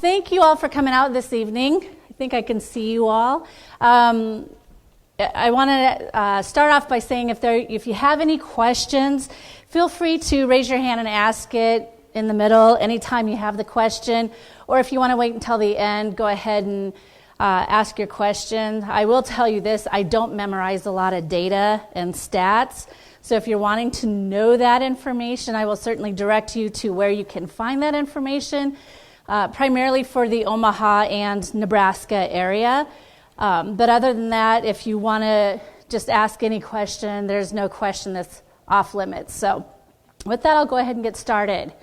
Thank you all for coming out this evening. I think I can see you all. I want to start off by saying if you have any questions, feel free to raise your hand and ask it in the middle anytime you have the question, or if you want to wait until the end, go ahead and ask your question. I will tell you this, I don't memorize a lot of data and stats, so if you're wanting to know that information, I will certainly direct you to where you can find that information, primarily for the Omaha and Nebraska area. But other than that, if you want to just ask any question, there's no question that's off limits. So with that, I'll go ahead and get started.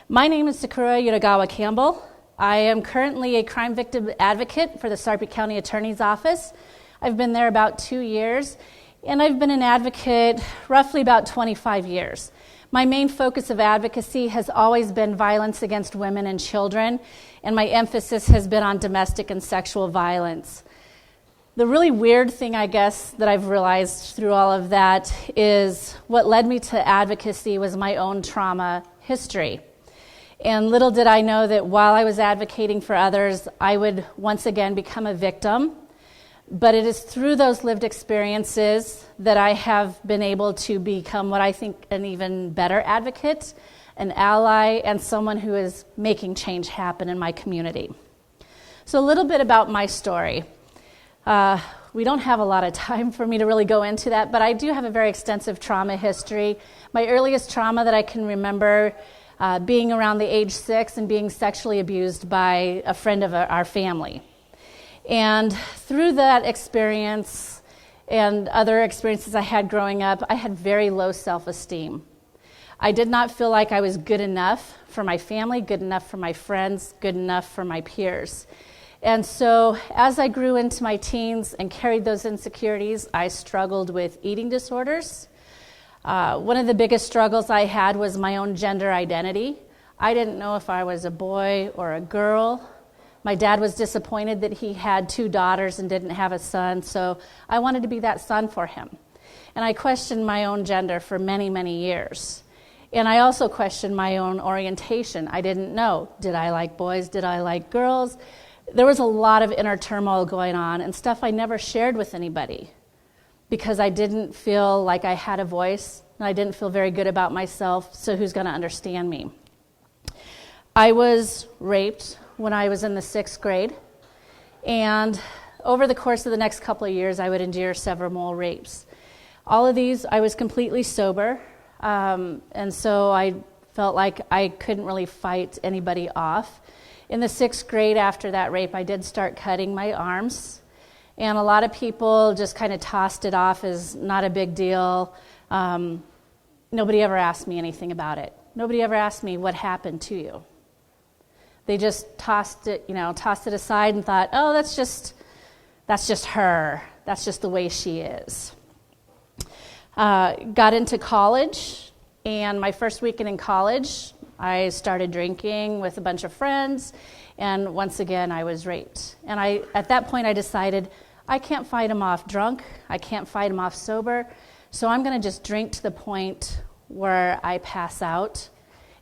My name is Sakura Yodagawa-Campbell. I am currently a crime victim advocate for the Sarpy County Attorney's Office. I've been there about 2 years, and I've been an advocate roughly about 25 years. My main focus of advocacy has always been violence against women and children, and my emphasis has been on domestic and sexual violence. The really weird thing, I guess, that I've realized through all of that is what led me to advocacy was my own trauma history. And little did I know that while I was advocating for others, I would once again become a victim. But it is through those lived experiences that I have been able to become what I think an even better advocate, an ally, and someone who is making change happen in my community. So a little bit about my story. We don't have a lot of time for me to really go into that, but I do have a very extensive trauma history. My earliest trauma that I can remember being around the age 6 and being sexually abused by a friend of our family. And through that experience and other experiences I had growing up, I had very low self-esteem. I did not feel like I was good enough for my family, good enough for my friends, good enough for my peers. And so as I grew into my teens and carried those insecurities, I struggled with eating disorders. One of the biggest struggles I had was my own gender identity. I didn't know if I was a boy or a girl. My dad was disappointed that he had 2 daughters and didn't have a son, so I wanted to be that son for him. And I questioned my own gender for many, many years. And I also questioned my own orientation. I didn't know. Did I like boys? Did I like girls? There was a lot of inner turmoil going on and stuff I never shared with anybody because I didn't feel like I had a voice and I didn't feel very good about myself, so who's going to understand me? I was raped when I was in the 6th grade, and over the course of the next couple of years, I would endure several more rapes. All of these, I was completely sober, and so I felt like I couldn't really fight anybody off. In the 6th grade, after that rape, I did start cutting my arms, and a lot of people just kind of tossed it off as not a big deal. Nobody ever asked me anything about it. Nobody ever asked me what happened to you. They just tossed it aside and thought, oh, that's just her. That's just the way she is. Got into college, and my first weekend in college, I started drinking with a bunch of friends, and once again, I was raped. And at that point, I decided, I can't fight him off drunk. I can't fight him off sober. So I'm going to just drink to the point where I pass out,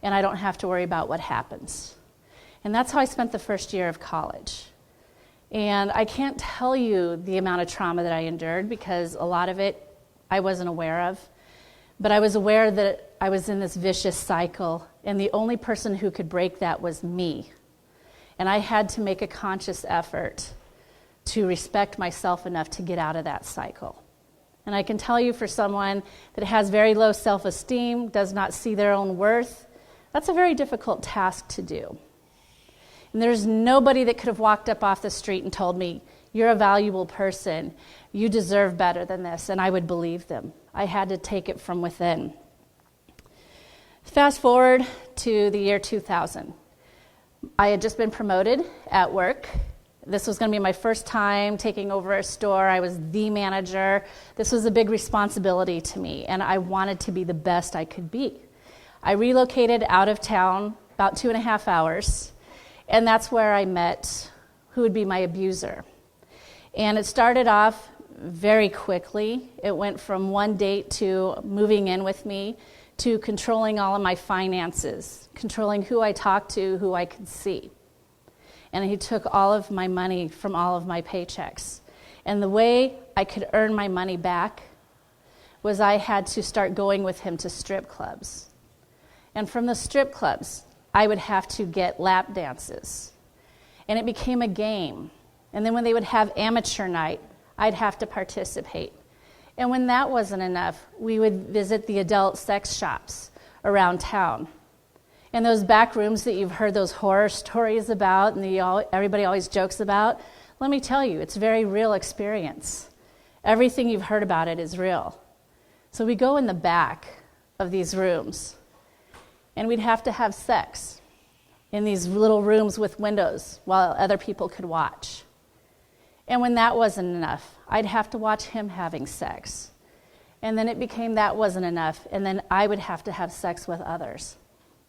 and I don't have to worry about what happens. And that's how I spent the first year of college. And I can't tell you the amount of trauma that I endured because a lot of it I wasn't aware of. But I was aware that I was in this vicious cycle, and the only person who could break that was me. And I had to make a conscious effort to respect myself enough to get out of that cycle. And I can tell you, for someone that has very low self-esteem, does not see their own worth, that's a very difficult task to do. And there's nobody that could have walked up off the street and told me, you're a valuable person, you deserve better than this, and I would believe them. I had to take it from within. Fast forward to the year 2000. I had just been promoted at work. This was going to be my first time taking over a store. I was the manager. This was a big responsibility to me, and I wanted to be the best I could be. I relocated out of town about 2.5 hours, and that's where I met who would be my abuser. And it started off very quickly. It went from one date to moving in with me to controlling all of my finances, controlling who I talked to, who I could see. and he took all of my money from all of my paychecks. And the way I could earn my money back was I had to start going with him to strip clubs. And from the strip clubs, I would have to get lap dances. And it became a game. And then when they would have amateur night, I'd have to participate. And when that wasn't enough, we would visit the adult sex shops around town. And those back rooms that you've heard those horror stories about and everybody always jokes about, let me tell you, it's a very real experience. Everything you've heard about it is real. So we go in the back of these rooms, and we'd have to have sex in these little rooms with windows while other people could watch. And when that wasn't enough, I'd have to watch him having sex. And then it became that wasn't enough, and then I would have to have sex with others.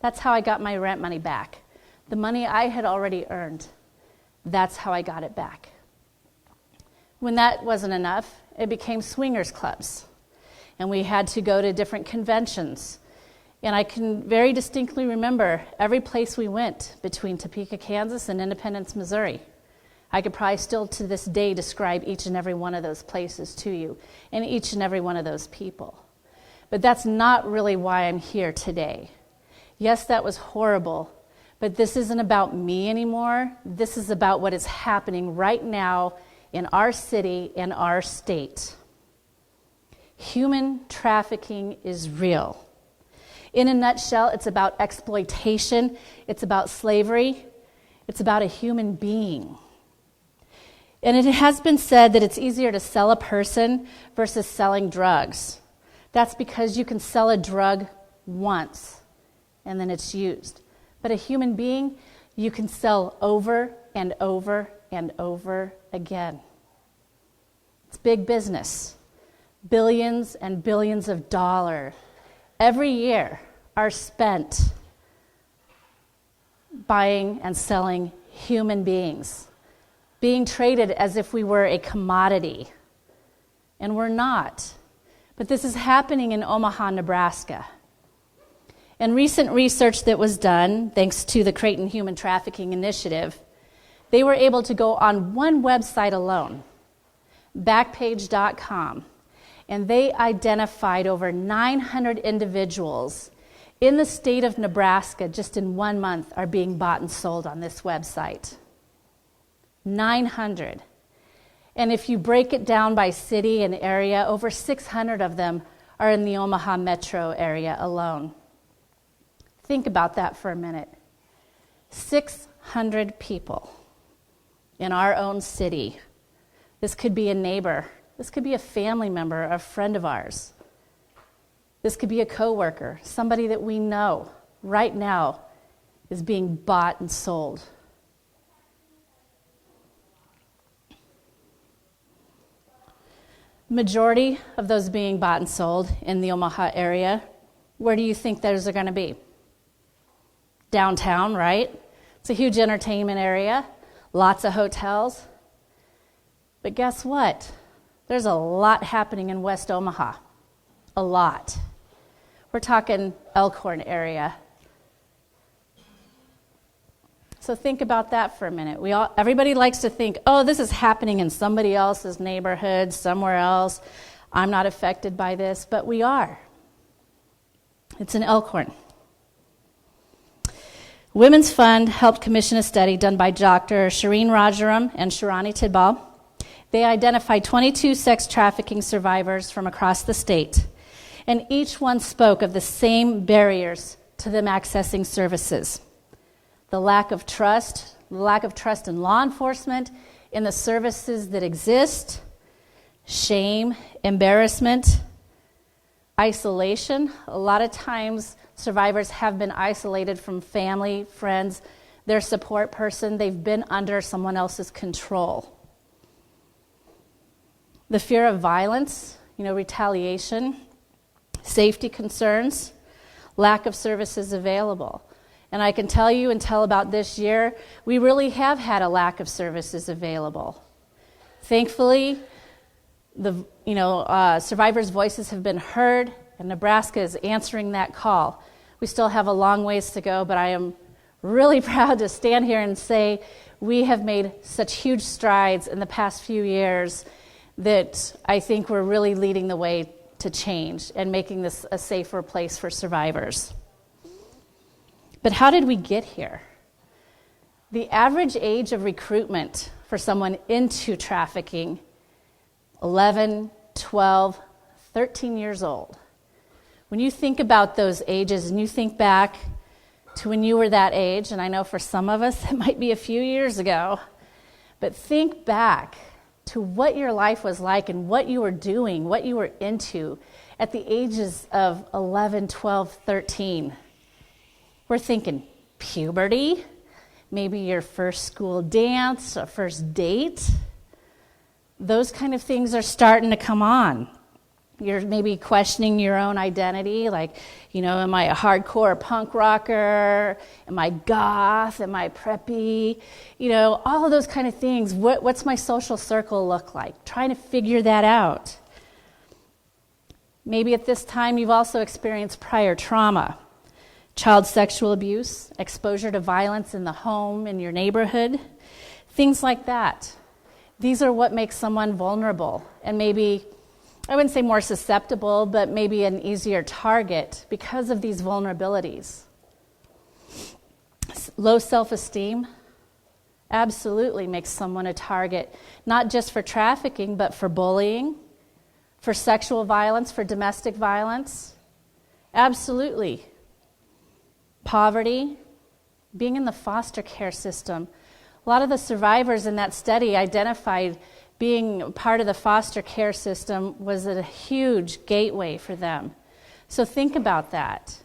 That's how I got my rent money back. The money I had already earned, that's how I got it back. When that wasn't enough, it became swingers clubs. And we had to go to different conventions. And I can very distinctly remember every place we went between Topeka, Kansas and Independence, Missouri. I could probably still to this day describe each and every one of those places to you and each and every one of those people. But that's not really why I'm here today. Yes, that was horrible, but this isn't about me anymore. This is about what is happening right now in our city and our state. Human trafficking is real. In a nutshell, it's about exploitation, it's about slavery, it's about a human being. And it has been said that it's easier to sell a person versus selling drugs. That's because you can sell a drug once and then it's used. But a human being, you can sell over and over and over again. It's big business. Billions and billions of dollars every year are spent buying and selling human beings, being traded as if we were a commodity. And we're not. But this is happening in Omaha, Nebraska. And recent research that was done, thanks to the Creighton Human Trafficking Initiative, they were able to go on one website alone, Backpage.com, and they identified over 900 individuals in the state of Nebraska just in 1 month are being bought and sold on this website. 900. And if you break it down by city and area, over 600 of them are in the Omaha metro area alone. Think about that for a minute. 600 people in our own city. This could be a neighbor. This could be a family member, a friend of ours. This could be a coworker, somebody that we know right now is being bought and sold. Majority of those being bought and sold in the Omaha area, where do you think those are going to be? Downtown, right? It's a huge entertainment area, lots of hotels. But guess what? There's a lot happening in West Omaha. A lot. We're talking Elkhorn area. So think about that for a minute. Everybody likes to think, oh, this is happening in somebody else's neighborhood, somewhere else. I'm not affected by this, but we are. It's in Elkhorn. Women's Fund helped commission a study done by Dr. Shireen Rajaram and Shirani Tidbal. They identified 22 sex trafficking survivors from across the state, and each one spoke of the same barriers to them accessing services. The lack of trust in law enforcement, in the services that exist, shame, embarrassment, isolation. A lot of times, survivors have been isolated from family, friends, their support person. They've been under someone else's control. The fear of violence, retaliation, safety concerns, lack of services available. And I can tell you until about this year, we really have had a lack of services available. Thankfully, the survivors' voices have been heard, and Nebraska is answering that call. We still have a long ways to go, but I am really proud to stand here and say we have made such huge strides in the past few years that I think we're really leading the way to change and making this a safer place for survivors. But how did we get here? The average age of recruitment for someone into trafficking, 11, 12, 13 years old. When you think about those ages and you think back to when you were that age, and I know for some of us it might be a few years ago, but think back to what your life was like and what you were doing, what you were into at the ages of 11, 12, 13. We're thinking puberty, maybe your first school dance, a first date. Those kind of things are starting to come on. You're maybe questioning your own identity, like, am I a hardcore punk rocker? Am I goth? Am I preppy? All of those kind of things. What's my social circle look like? Trying to figure that out. Maybe at this time you've also experienced prior trauma, child sexual abuse, exposure to violence in the home, in your neighborhood, things like that. These are what makes someone vulnerable and maybe, I wouldn't say more susceptible, but maybe an easier target because of these vulnerabilities. Low self-esteem absolutely makes someone a target, not just for trafficking, but for bullying, for sexual violence, for domestic violence. Absolutely. Poverty, being in the foster care system. A lot of the survivors in that study identified being part of the foster care system was a huge gateway for them. So think about that.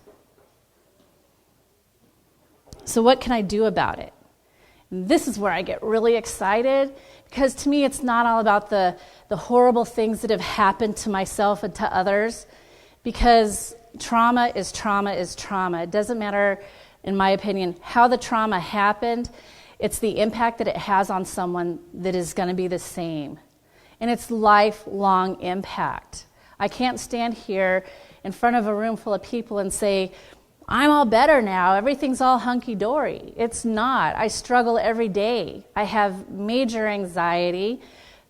So what can I do about it? And this is where I get really excited, because to me it's not all about the horrible things that have happened to myself and to others, because trauma is trauma is trauma. It doesn't matter, in my opinion, how the trauma happened. It's the impact that it has on someone that is going to be the same. And it's lifelong impact. I can't stand here in front of a room full of people and say, I'm all better now, everything's all hunky-dory. It's not. I struggle every day. I have major anxiety,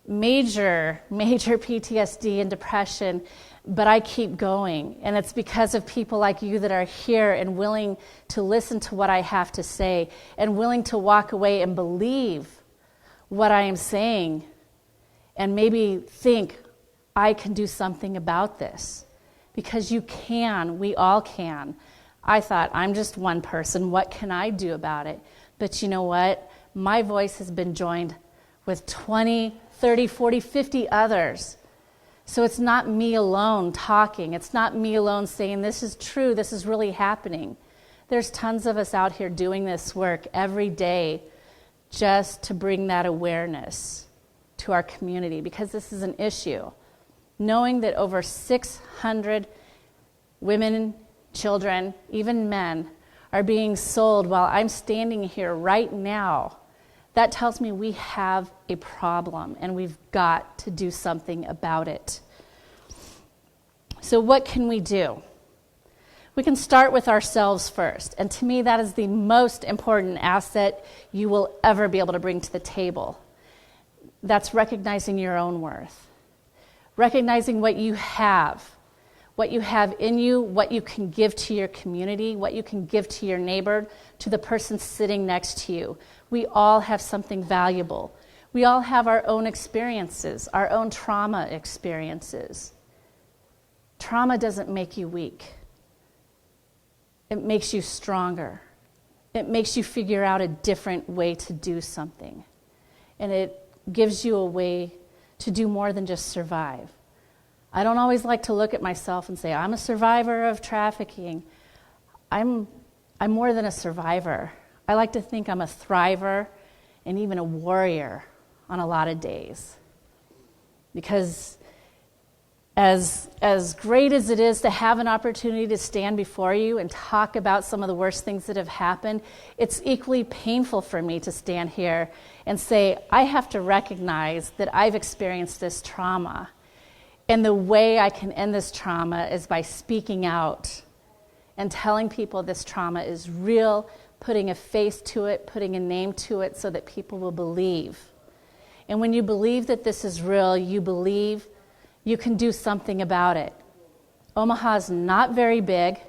major PTSD and depression, but I keep going. And it's because of people like you that are here and willing to listen to what I have to say and willing to walk away and believe what I am saying and maybe think, I can do something about this. Because you can, we all can. I thought, I'm just one person, what can I do about it? But you know what? My voice has been joined with 20, 30, 40, 50 others. So it's not me alone talking. It's not me alone saying, this is true, this is really happening. There's tons of us out here doing this work every day just to bring that awareness to our community, because this is an issue. Knowing that over 600 women, children, even men, are being sold while I'm standing here right now, that tells me we have a problem and we've got to do something about it. So what can we do? We can start with ourselves first. And to me, that is the most important asset you will ever be able to bring to the table. That's recognizing your own worth. Recognizing what you have in you, what you can give to your community, what you can give to your neighbor, to the person sitting next to you. We all have something valuable. We all have our own experiences, our own trauma experiences. Trauma doesn't make you weak. It makes you stronger. It makes you figure out a different way to do something. And it gives you a way to do more than just survive. I don't always like to look at myself and say, I'm a survivor of trafficking. I'm more than a survivor. I like to think I'm a thriver and even a warrior on a lot of days. Because as great as it is to have an opportunity to stand before you and talk about some of the worst things that have happened, it's equally painful for me to stand here and say, I have to recognize that I've experienced this trauma. And the way I can end this trauma is by speaking out and telling people this trauma is real, putting a face to it, putting a name to it so that people will believe. And when you believe that this is real, you believe you can do something about it. Omaha is not very big.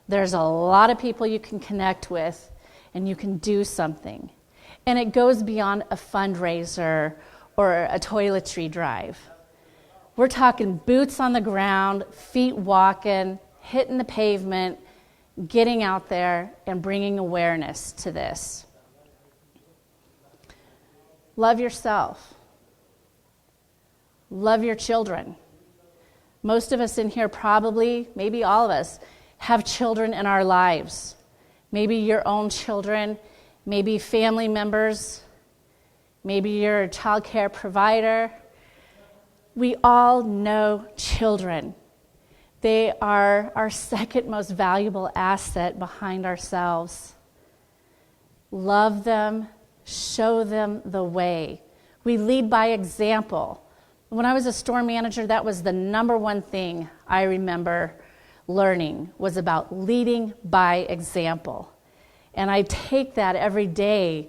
There's a lot of people you can connect with, and you can do something. And it goes beyond a fundraiser or a toiletry drive. We're talking boots on the ground, feet walking, hitting the pavement, getting out there and bringing awareness to this. Love yourself. Love your children. Most of us in here probably, maybe all of us, have children in our lives. Maybe your own children, maybe family members, maybe you're a child care provider. We all know children. They are our second most valuable asset behind ourselves. Love them, show them the way. We lead by example. When I was a store manager, that was the number one thing I remember learning, was about leading by example. And I take that every day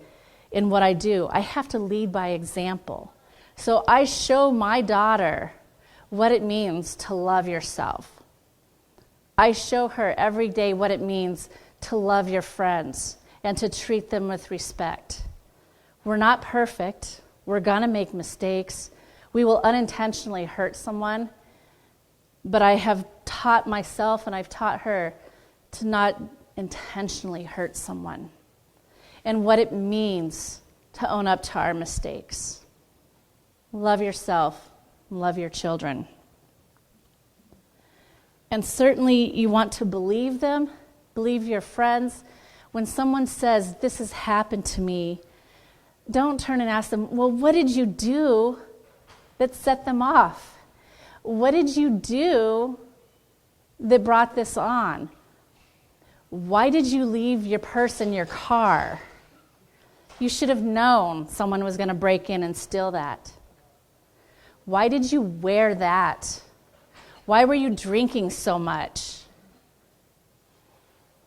in what I do. I have to lead by example. So I show my daughter what it means to love yourself. I show her every day what it means to love your friends and to treat them with respect. We're not perfect. We're going to make mistakes. We will unintentionally hurt someone. But I have taught myself and I've taught her to not intentionally hurt someone and what it means to own up to our mistakes. Love yourself. Love your children. And certainly you want to believe them, believe your friends. When someone says, this has happened to me, don't turn and ask them, well, what did you do that set them off? What did you do that brought this on? Why did you leave your purse in your car? You should have known someone was going to break in and steal that. Why did you wear that? Why were you drinking so much?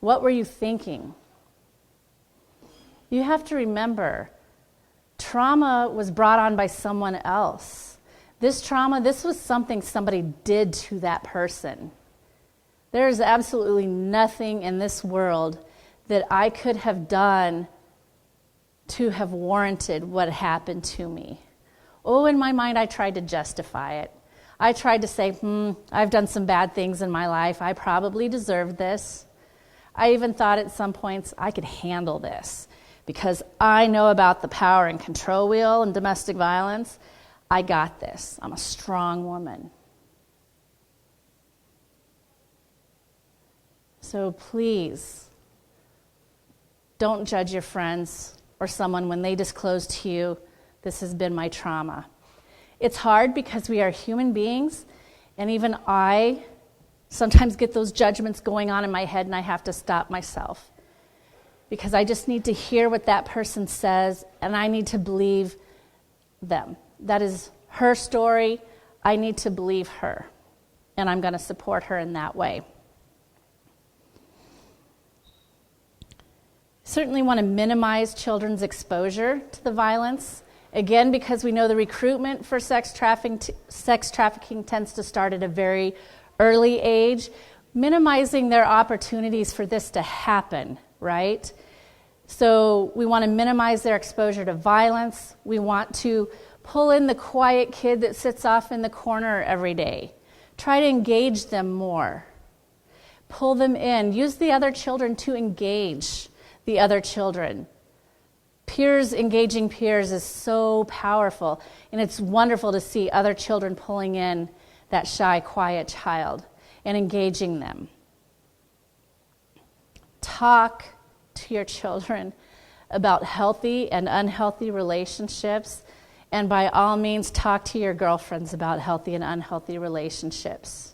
What were you thinking? You have to remember, trauma was brought on by someone else. This trauma, this was something somebody did to that person. There is absolutely nothing in this world that I could have done to have warranted what happened to me. Oh, in my mind, I tried to justify it. I tried to say, I've done some bad things in my life. I probably deserved this. I even thought at some points I could handle this because I know about the power and control wheel and domestic violence. I got this. I'm a strong woman. So please, don't judge your friends or someone when they disclose to you, this has been my trauma. It's hard because we are human beings, and even I sometimes get those judgments going on in my head, and I have to stop myself because I just need to hear what that person says, and I need to believe them. That is her story. I need to believe her, and I'm going to support her in that way. Certainly want to minimize children's exposure to the violence. Again, because we know the recruitment for sex trafficking tends to start at a very early age, minimizing their opportunities for this to happen, right? So we want to minimize their exposure to violence. We want to pull in the quiet kid that sits off in the corner every day. Try to engage them more. Pull them in. Use the other children to engage the other children. Peers engaging peers is so powerful, and it's wonderful to see other children pulling in that shy, quiet child and engaging them. Talk to your children about healthy and unhealthy relationships, and by all means, talk to your girlfriends about healthy and unhealthy relationships.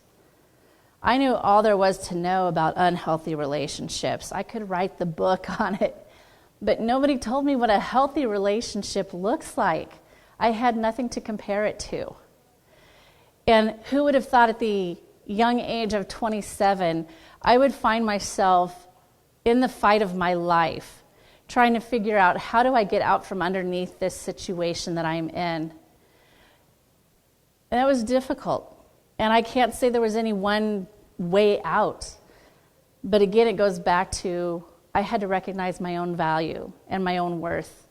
I knew all there was to know about unhealthy relationships. I could write the book on it. But nobody told me what a healthy relationship looks like. I had nothing to compare it to. And who would have thought at the young age of 27, I would find myself in the fight of my life, trying to figure out how do I get out from underneath this situation that I'm in. And it was difficult. And I can't say there was any one way out. But again, it goes back to I had to recognize my own value and my own worth.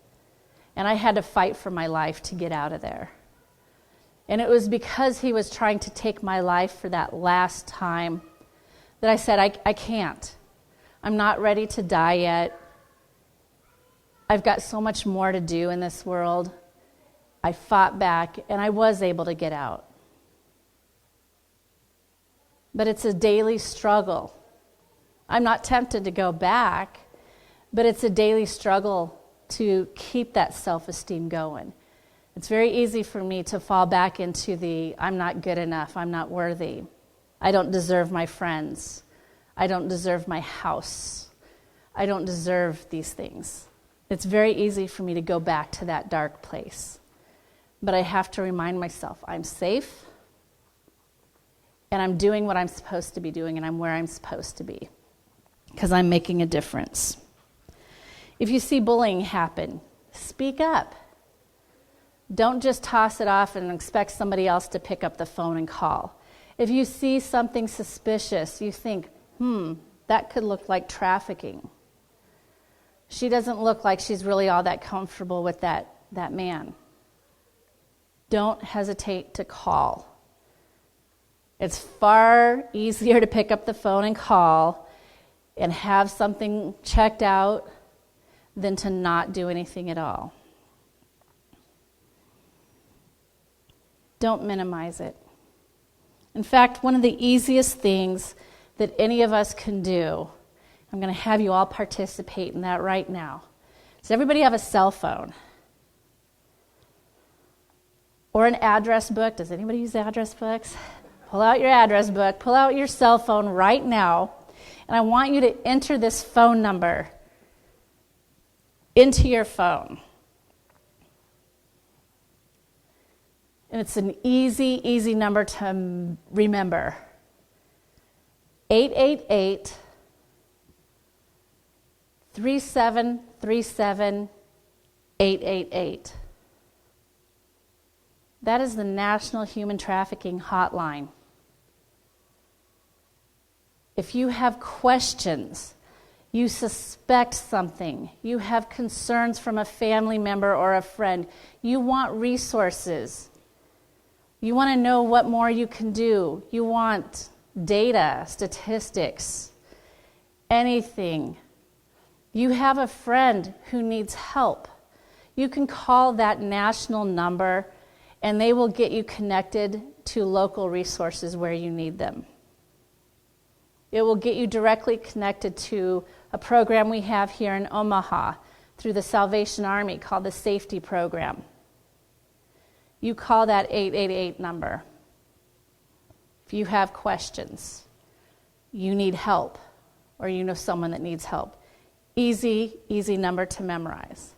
And I had to fight for my life to get out of there. And it was because he was trying to take my life for that last time that I said, I can't. I'm not ready to die yet. I've got so much more to do in this world. I fought back, and I was able to get out. But it's a daily struggle. I'm not tempted to go back, but it's a daily struggle to keep that self-esteem going. It's very easy for me to fall back into the I'm not good enough, I'm not worthy, I don't deserve my friends, I don't deserve my house, I don't deserve these things. It's very easy for me to go back to that dark place. But I have to remind myself I'm safe, and I'm doing what I'm supposed to be doing, and I'm where I'm supposed to be, because I'm making a difference. If you see bullying happen, speak up. Don't just toss it off and expect somebody else to pick up the phone and call. If you see something suspicious, you think, that could look like trafficking. She doesn't look like she's really all that comfortable with that man. Don't hesitate to call. It's far easier to pick up the phone and call and have something checked out than to not do anything at all. Don't minimize it. In fact, one of the easiest things that any of us can do, I'm going to have you all participate in that right now. Does everybody have a cell phone? Or an address book? Does anybody use address books? Pull out your address book, pull out your cell phone right now, and I want you to enter this phone number into your phone. And it's an easy number to remember. 888-3737-888. That is the National Human Trafficking Hotline. If you have questions, you suspect something, you have concerns from a family member or a friend, you want resources, you want to know what more you can do, you want data, statistics, anything, you have a friend who needs help, you can call that national number and they will get you connected to local resources where you need them. It will get you directly connected to a program we have here in Omaha through the Salvation Army called the Safety Program. You call that 888 number. If you have questions, you need help, or you know someone that needs help. Easy number to memorize.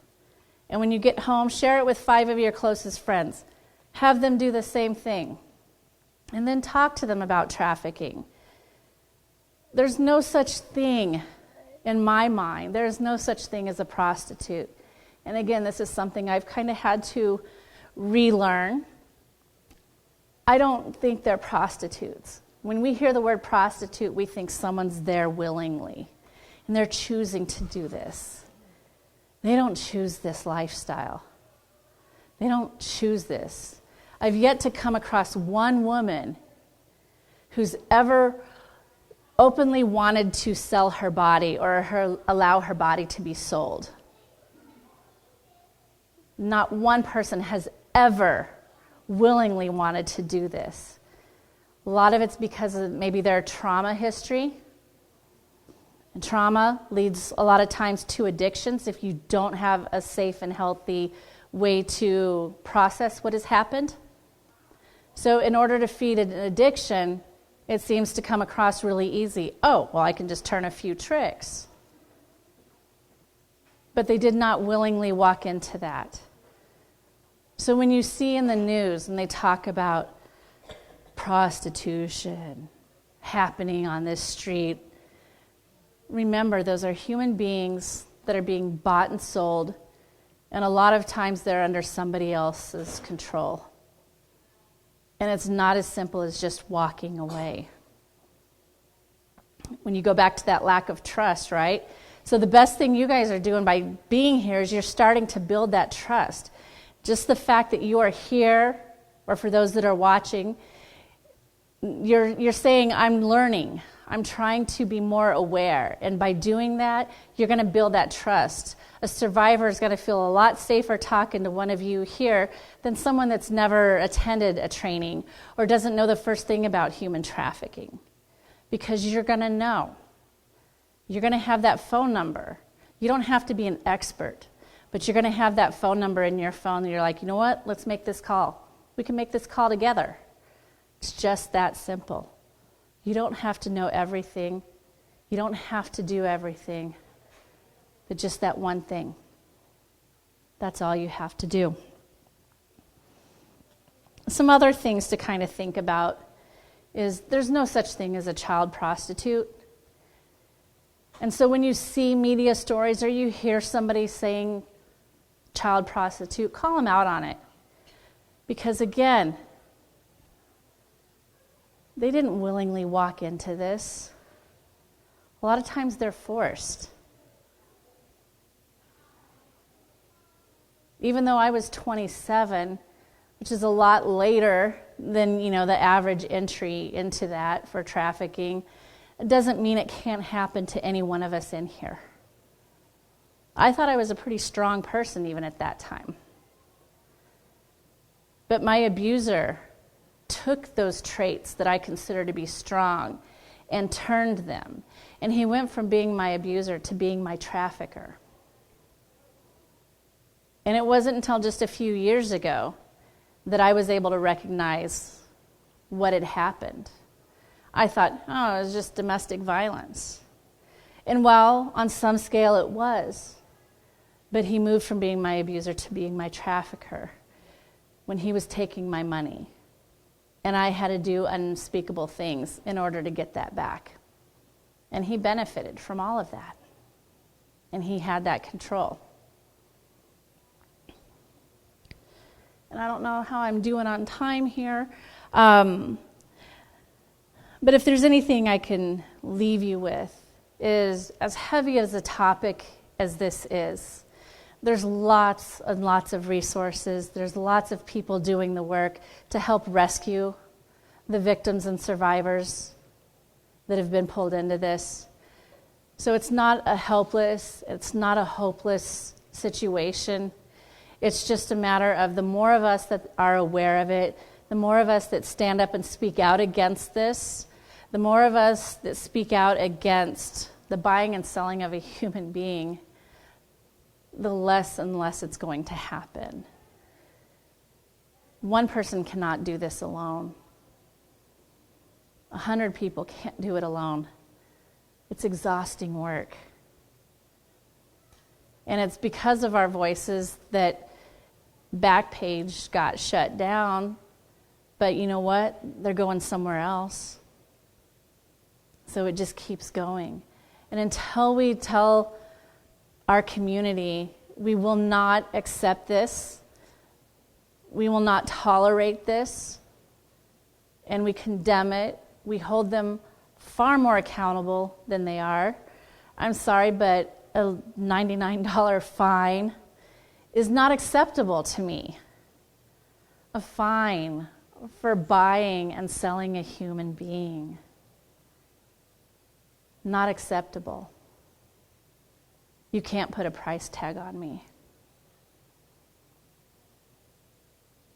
And when you get home, share it with 5 of your closest friends. Have them do the same thing. And then talk to them about trafficking. There's no such thing, in my mind, there's no such thing as a prostitute. And again, this is something I've kind of had to relearn. I don't think they're prostitutes. When we hear the word prostitute, we think someone's there willingly, and they're choosing to do this. They don't choose this lifestyle. They don't choose this. I've yet to come across one woman who's ever openly wanted to sell her body or allow her body to be sold. Not one person has ever willingly wanted to do this. A lot of it's because of maybe their trauma history. And trauma leads a lot of times to addictions if you don't have a safe and healthy way to process what has happened. So in order to feed an addiction, it seems to come across really easy. Oh, well, I can just turn a few tricks. But they did not willingly walk into that. So when you see in the news and they talk about prostitution happening on this street, remember those are human beings that are being bought and sold, and a lot of times they're under somebody else's control. And it's not as simple as just walking away. When you go back to that lack of trust, right? So the best thing you guys are doing by being here is you're starting to build that trust. Just the fact that you are here, or for those that are watching, you're saying, I'm learning. I'm trying to be more aware. And by doing that, you're going to build that trust. A survivor is going to feel a lot safer talking to one of you here than someone that's never attended a training or doesn't know the first thing about human trafficking. Because you're going to know. You're going to have that phone number. You don't have to be an expert, but you're going to have that phone number in your phone and you're like, you know what? Let's make this call. We can make this call together. It's just that simple. You don't have to know everything. You don't have to do everything. But just that one thing. That's all you have to do. Some other things to kind of think about is there's no such thing as a child prostitute. And so when you see media stories or you hear somebody saying child prostitute, call them out on it. Because again, they didn't willingly walk into this. A lot of times they're forced. Even though I was 27, which is a lot later than, the average entry into that for trafficking, it doesn't mean it can't happen to any one of us in here. I thought I was a pretty strong person even at that time. But my abuser took those traits that I consider to be strong and turned them. And he went from being my abuser to being my trafficker. And it wasn't until just a few years ago that I was able to recognize what had happened. I thought, it was just domestic violence. And while on some scale it was, but he moved from being my abuser to being my trafficker when he was taking my money. And I had to do unspeakable things in order to get that back. And he benefited from all of that. And he had that control. And I don't know how I'm doing on time here. But if there's anything I can leave you with is, as heavy as a topic as this is, there's lots and lots of resources. There's lots of people doing the work to help rescue the victims and survivors that have been pulled into this. So it's not a hopeless situation. It's just a matter of the more of us that are aware of it, the more of us that stand up and speak out against this, the more of us that speak out against the buying and selling of a human being, the less and less it's going to happen. One person cannot do this alone. 100 people can't do it alone. It's exhausting work. And it's because of our voices that Backpage got shut down. But you know what? They're going somewhere else. So it just keeps going. And until we tell our community, we will not accept this. We will not tolerate this. And we condemn it. We hold them far more accountable than they are. I'm sorry, but a $99 fine is not acceptable to me. A fine for buying and selling a human being. Not acceptable. You can't put a price tag on me.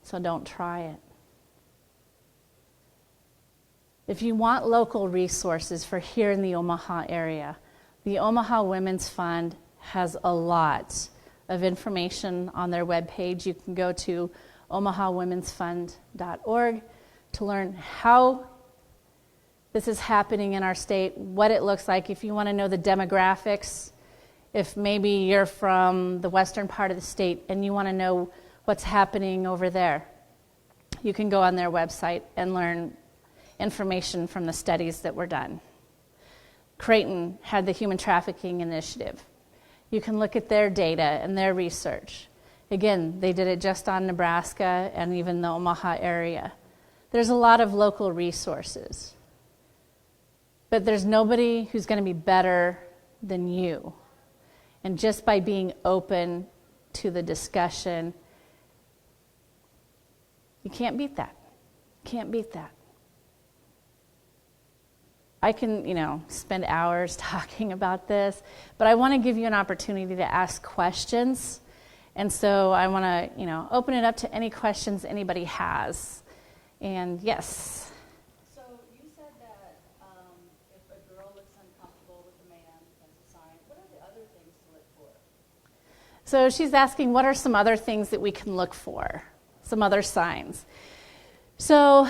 So don't try it. If you want local resources for here in the Omaha area, the Omaha Women's Fund has a lot of information on their webpage. You can go to omahawomensfund.org to learn how this is happening in our state, what it looks like. If you want to know the demographics, if maybe you're from the western part of the state and you want to know what's happening over there, you can go on their website and learn information from the studies that were done. Creighton had the Human Trafficking Initiative. You can look at their data and their research. Again, they did it just on Nebraska and even the Omaha area. There's a lot of local resources. But there's nobody who's going to be better than you. And just by being open to the discussion, you can't beat that. Can't beat that. I can, spend hours talking about this, but I want to give you an opportunity to ask questions. And so I want to, open it up to any questions anybody has. And yes. So you said that if a girl looks uncomfortable with a man as a sign, what are the other things to look for? So she's asking, what are some other things that we can look for? Some other signs. So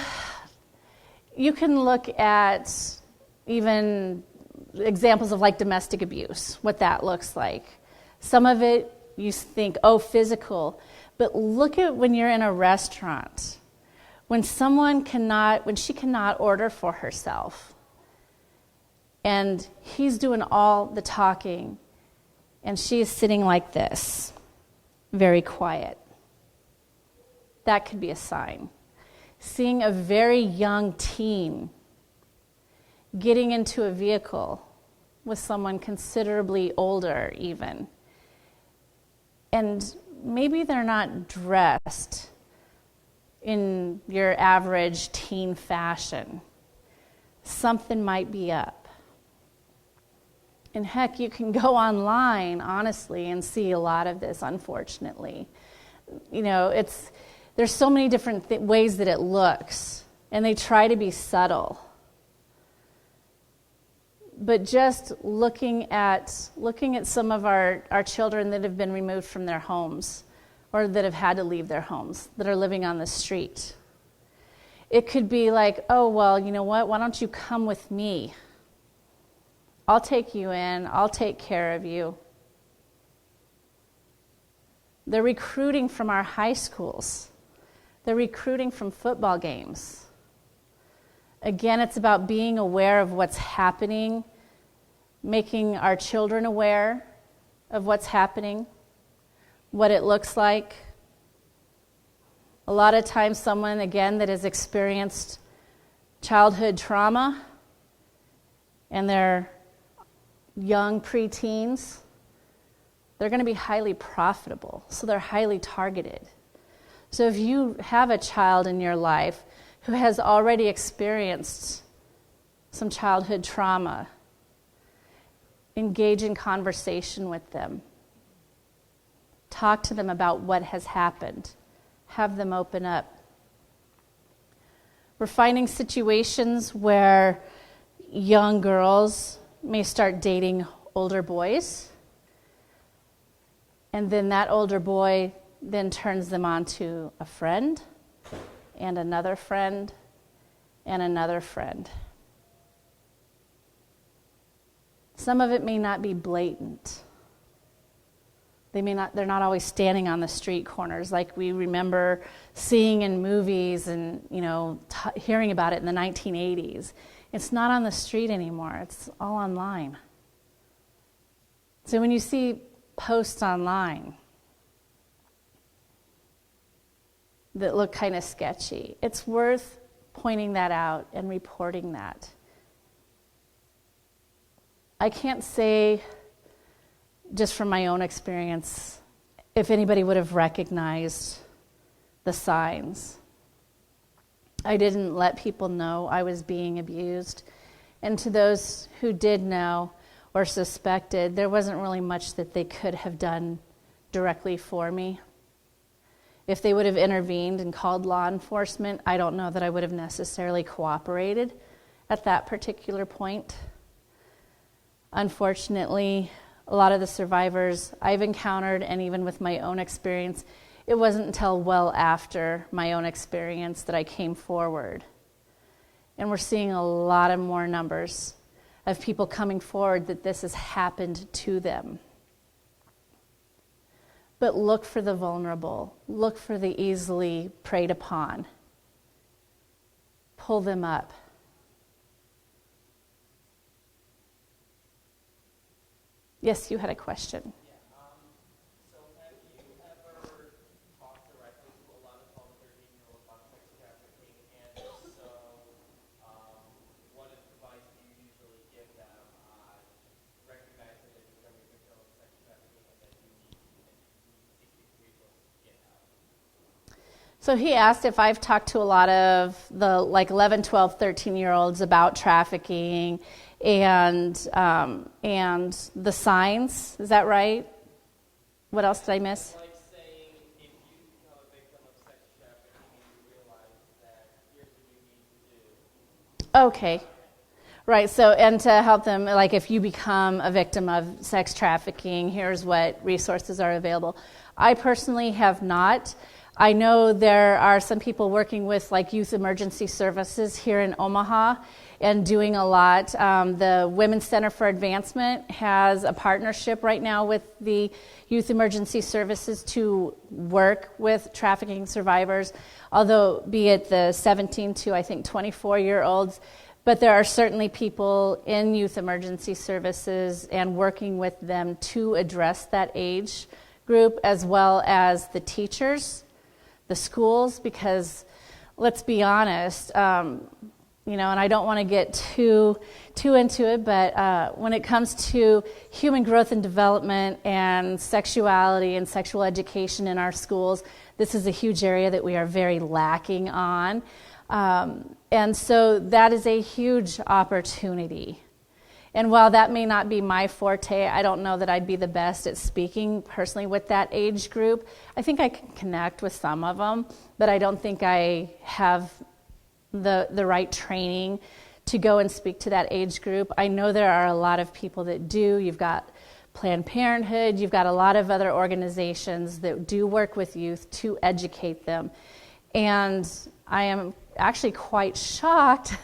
you can look at even examples of like domestic abuse, what that looks like. Some of it you think, physical. But look at when you're in a restaurant. When she cannot order for herself. And he's doing all the talking. And she is sitting like this, very quiet. That could be a sign. Seeing a very young teen getting into a vehicle with someone considerably older even. And maybe they're not dressed in your average teen fashion. Something might be up. And heck, you can go online, honestly, and see a lot of this, unfortunately. There's so many different ways that it looks, and they try to be subtle. But just looking at some of our children that have been removed from their homes or that have had to leave their homes, that are living on the street. It could be like, you know what? Why don't you come with me? I'll take you in. I'll take care of you. They're recruiting from our high schools. They're recruiting from football games. Again, it's about being aware of what's happening, making our children aware of what's happening, what it looks like. A lot of times someone, again, that has experienced childhood trauma and they're young preteens, they're going to be highly profitable, so they're highly targeted. So if you have a child in your life who has already experienced some childhood trauma, engage in conversation with them. Talk to them about what has happened. Have them open up. We're finding situations where young girls may start dating older boys, and then that older boy then turns them on to a friend, and another friend, and another friend. Some of it may not be blatant. They're not always standing on the street corners like we remember seeing in movies and, hearing about it in the 1980s. It's not on the street anymore. It's all online. So when you see posts online that look kind of sketchy, it's worth pointing that out and reporting that. I can't say, just from my own experience, if anybody would have recognized the signs. I didn't let people know I was being abused. And to those who did know or suspected, there wasn't really much that they could have done directly for me. If they would have intervened and called law enforcement, I don't know that I would have necessarily cooperated at that particular point. Unfortunately, a lot of the survivors I've encountered, and even with my own experience, it wasn't until well after my own experience that I came forward. And we're seeing a lot of more numbers of people coming forward that this has happened to them. But look for the vulnerable. Look for the easily preyed upon. Pull them up. Yes, you had a question. So have you ever talked directly to a lot of 12, 13-year-olds about sex trafficking? And if so, what advice do you usually give them on recognizing that you're becoming a victim of sex trafficking and that you need to seek these resources to get out? So he asked if I've talked to a lot of the 11, 12, 13-year-olds about trafficking and the signs. Is that right? What else did I miss? Like saying if you become a victim of sex trafficking and you realize that here's what you need to do. Okay. Right, so, and to help them, like if you become a victim of sex trafficking, here's what resources are available. I personally have not. I know there are some people working with like youth emergency services here in Omaha and doing a lot. The Women's Center for Advancement has a partnership right now with the youth emergency services to work with trafficking survivors, although be it the 17 to I think 24-year-olds. But there are certainly people in youth emergency services and working with them to address that age group, as well as the teachers, the schools, because let's be honest, and I don't want to get too into it, but when it comes to human growth and development and sexuality and sexual education in our schools, this is a huge area that we are very lacking on. And so that is a huge opportunity. And while that may not be my forte, I don't know that I'd be the best at speaking personally with that age group. I think I can connect with some of them, but I don't think I have the right training to go and speak to that age group. I know there are a lot of people that do. You've got Planned Parenthood, you've got a lot of other organizations that do work with youth to educate them. And I am actually quite shocked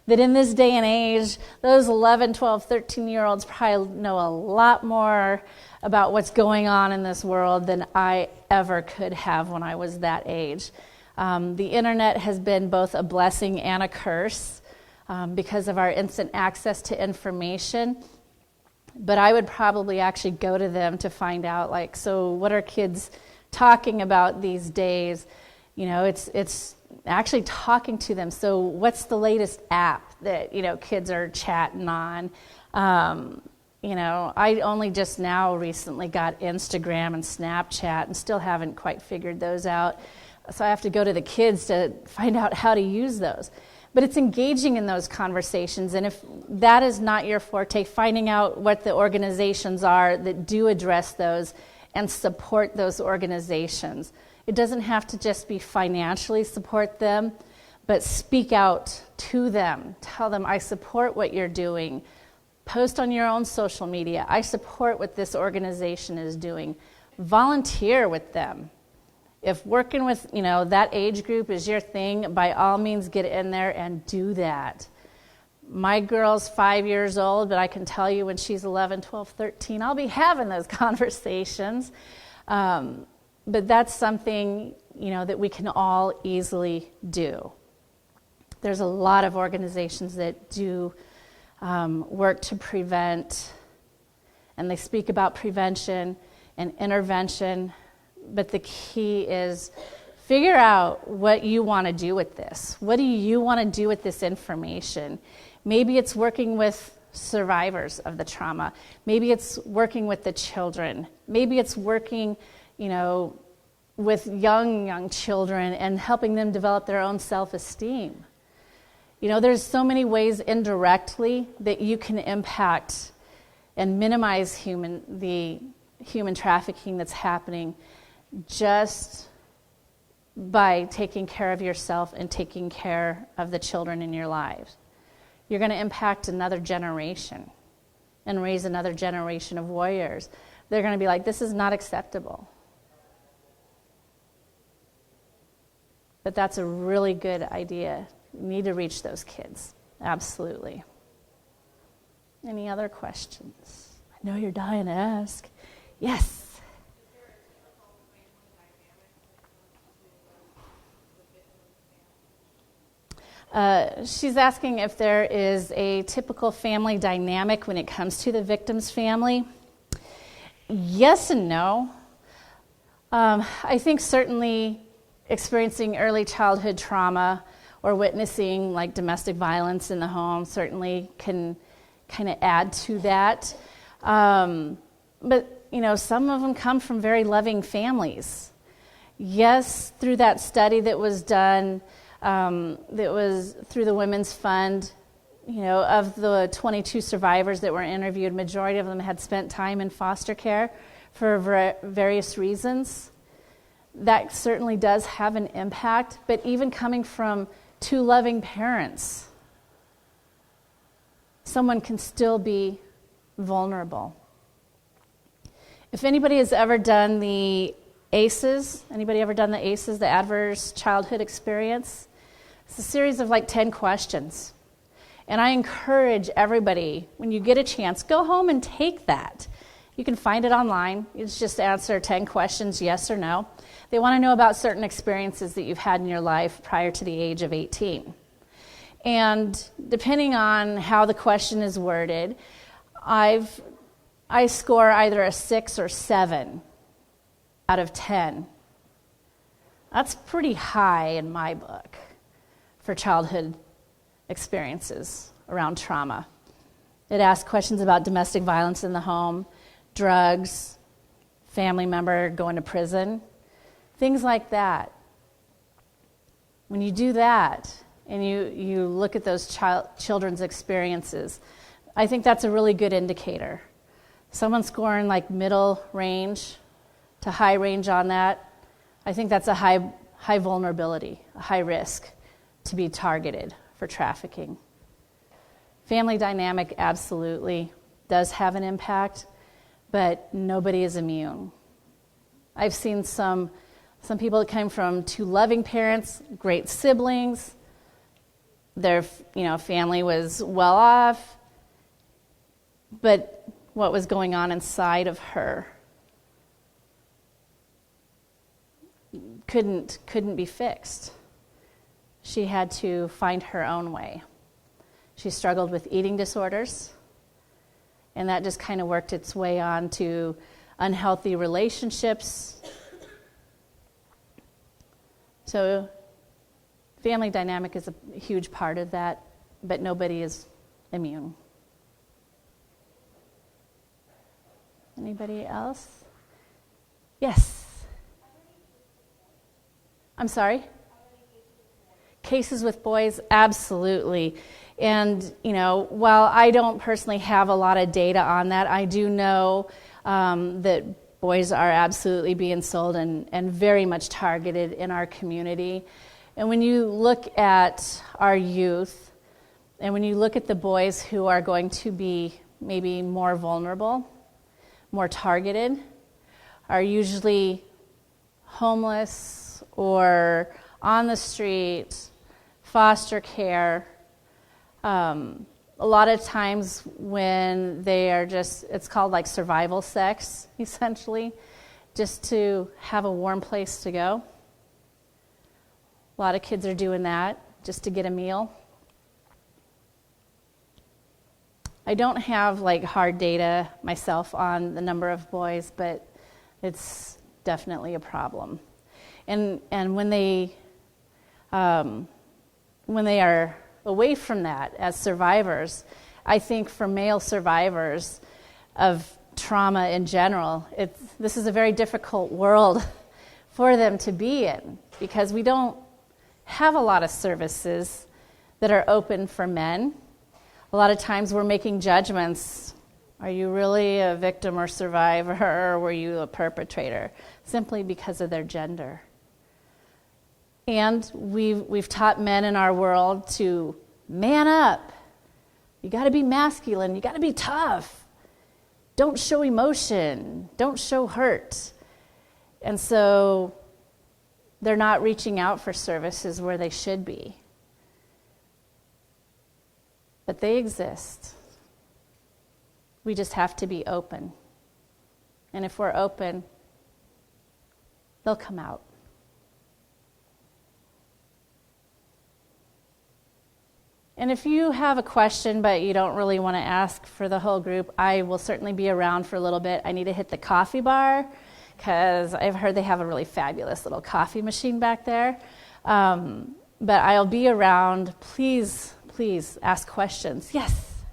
that in this day and age, those 11, 12, 13-year-olds probably know a lot more about what's going on in this world than I ever could have when I was that age. The internet has been both a blessing and a curse because of our instant access to information. But I would probably actually go to them to find out, so what are kids talking about these days? It's actually talking to them. So what's the latest app that, kids are chatting on? I only just now recently got Instagram and Snapchat and still haven't quite figured those out. So I have to go to the kids to find out how to use those. But it's engaging in those conversations. And if that is not your forte, finding out what the organizations are that do address those and support those organizations. It doesn't have to just be financially support them, but speak out to them. Tell them, I support what you're doing. Post on your own social media. I support what this organization is doing. Volunteer with them. If working with, that age group is your thing, by all means get in there and do that. My girl's 5 years old, but I can tell you when she's 11, 12, 13, I'll be having those conversations. But that's something, that we can all easily do. There's a lot of organizations that do work to prevent, and they speak about prevention and intervention, but the key is figure out what you want to do with this. What do you want to do with this information? Maybe it's working with survivors of the trauma. Maybe it's working with the children. Maybe it's working with young children and helping them develop their own self-esteem. There's so many ways indirectly that you can impact and minimize the human trafficking that's happening just by taking care of yourself and taking care of the children in your lives. You're going to impact another generation and raise another generation of warriors. They're going to be like, this is not acceptable. But that's a really good idea. You need to reach those kids. Absolutely. Any other questions? I know you're dying to ask. Yes. She's asking if there is a typical family dynamic when it comes to the victim's family. Yes and no. I think certainly experiencing early childhood trauma or witnessing like domestic violence in the home certainly can kind of add to that. But, some of them come from very loving families. Yes, through that study that was done, that was through the Women's Fund, of the 22 survivors that were interviewed, majority of them had spent time in foster care for various reasons. That certainly does have an impact, but even coming from two loving parents, someone can still be vulnerable. If anybody has ever done the ACEs, the Adverse Childhood Experience? It's a series of 10 questions. And I encourage everybody, when you get a chance, go home and take that. You can find it online. It's just answer 10 questions, yes or no. They want to know about certain experiences that you've had in your life prior to the age of 18. And depending on how the question is worded, I score either a 6 or 7 out of 10. That's pretty high in my book for childhood experiences around trauma. It asks questions about domestic violence in the home, drugs, family member going to prison, things like that. When you do that and you look at those children's experiences, I think that's a really good indicator. Someone scoring middle range to high range on that, I think that's a high vulnerability, a high risk to be targeted for trafficking. Family dynamic absolutely does have an impact, but nobody is immune. I've seen some people that came from two loving parents, great siblings, their family was well off, but what was going on inside of her couldn't be fixed. She had to find her own way. She struggled with eating disorders, and that just kind of worked its way on to unhealthy relationships. So family dynamic is a huge part of that, but nobody is immune. Anybody else? Yes. I'm sorry? Cases with boys, absolutely. And, while I don't personally have a lot of data on that, I do know that boys are absolutely being sold and very much targeted in our community. And when you look at our youth, and when you look at the boys who are going to be maybe more vulnerable, more targeted, are usually homeless or on the street, foster care. A lot of times when they are it's called survival sex, essentially, just to have a warm place to go. A lot of kids are doing that just to get a meal. I don't have hard data myself on the number of boys, but it's definitely a problem. And when they are away from that as survivors, I think for male survivors of trauma in general, this is a very difficult world for them to be in, because we don't have a lot of services that are open for men. A lot of times we're making judgments. Are you really a victim or survivor, or were you a perpetrator? Simply because of their gender. And we've taught men in our world to man up. You got to be masculine. You got to be tough. Don't show emotion. Don't show hurt. And so they're not reaching out for services where they should be. But they exist. We just have to be open. And if we're open, they'll come out. And if you have a question but you don't really want to ask for the whole group, I will certainly be around for a little bit. I need to hit the coffee bar because I've heard they have a really fabulous little coffee machine back there. But I'll be around. Please ask questions. Yes?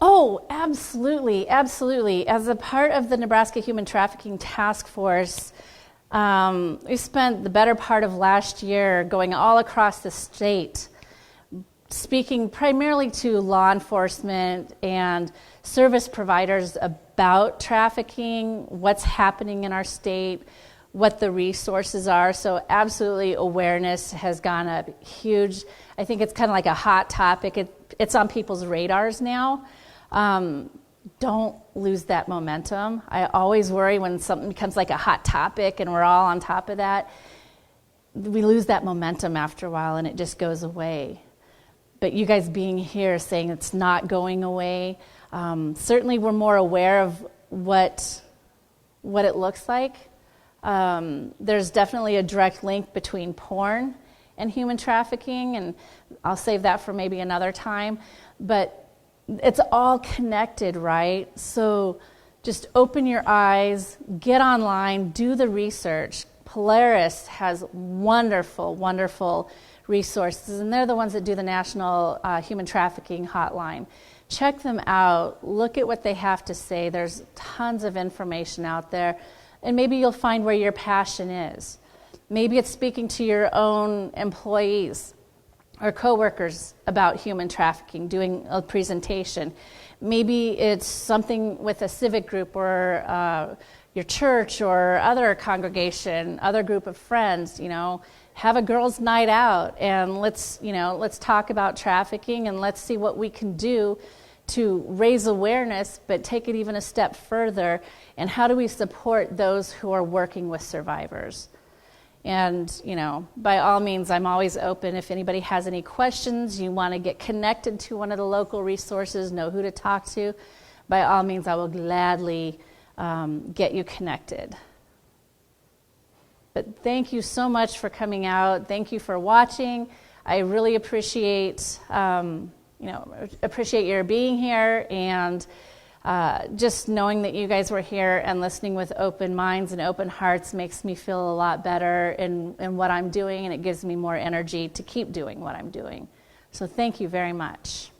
Oh, absolutely. As a part of the Nebraska Human Trafficking Task Force, we spent the better part of last year going all across the state, speaking primarily to law enforcement and service providers about trafficking, what's happening in our state, what the resources are. So absolutely awareness has gone up huge. I think it's kind of like a hot topic. It's on people's radars now. Don't lose that momentum. I always worry when something becomes like a hot topic and we're all on top of that. We lose that momentum after a while and it just goes away. But you guys being here saying it's not going away, certainly we're more aware of what it looks like. There's definitely a direct link between porn and human trafficking, and I'll save that for maybe another time. But it's all connected, right? So just open your eyes, get online, do the research. Polaris has wonderful resources, and they're the ones that do the National Human Trafficking Hotline. Check them out. Look at what they have to say. There's tons of information out there, and maybe you'll find where your passion is. Maybe it's speaking to your own employees or coworkers about human trafficking, doing a presentation. Maybe it's something with a civic group or your church or other congregation, other group of friends, have a girls' night out and let's talk about trafficking and let's see what we can do to raise awareness, but take it even a step further. And how do we support those who are working with survivors? And, by all means, I'm always open. If anybody has any questions, you want to get connected to one of the local resources, know who to talk to, by all means, I will gladly get you connected. But thank you so much for coming out. Thank you for watching. I really appreciate your being here and just knowing that you guys were here and listening with open minds and open hearts makes me feel a lot better in what I'm doing, and it gives me more energy to keep doing what I'm doing. So thank you very much.